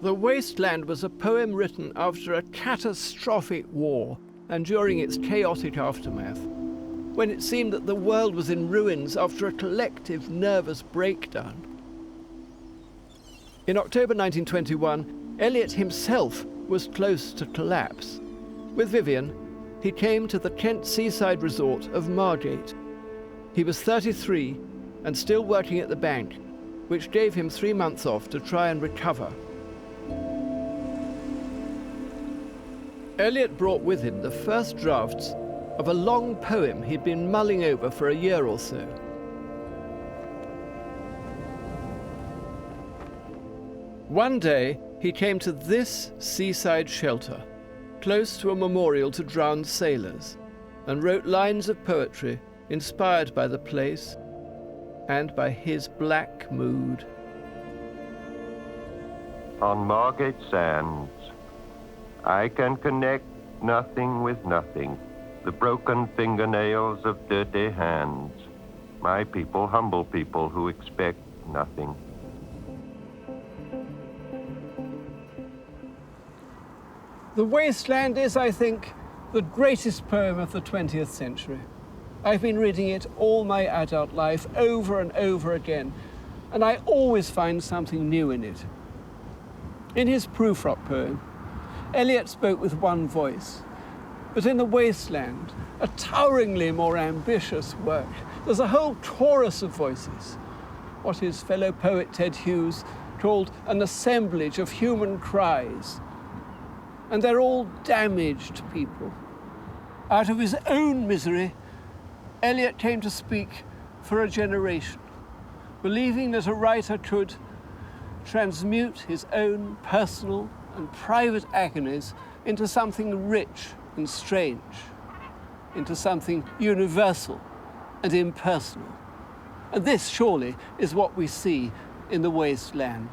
The Wasteland was a poem written after a catastrophic war and during its chaotic aftermath, when it seemed that the world was in ruins after a collective nervous breakdown. In October 1921, Eliot himself was close to collapse. With Vivian, he came to the Kent seaside resort of Margate. He was 33 and still working at the bank, which gave him 3 months off to try and recover. Eliot brought with him the first drafts of a long poem he'd been mulling over for a year or so. One day, he came to this seaside shelter, close to a memorial to drowned sailors, and wrote lines of poetry inspired by the place and by his black mood. On Margate sands, I can connect nothing with nothing, the broken fingernails of dirty hands. My people, humble people who expect nothing. The Wasteland is, I think, the greatest poem of the 20th century. I've been reading it all my adult life, over and over again, and I always find something new in it. In his Prufrock poem, Eliot spoke with one voice, but in The Wasteland, a toweringly more ambitious work, there's a whole chorus of voices, what his fellow poet Ted Hughes called an assemblage of human cries. And they're all damaged people. Out of his own misery, Eliot came to speak for a generation, believing that a writer could transmute his own personal and private agonies into something rich and strange, into something universal and impersonal. And this, surely, is what we see in The Wasteland.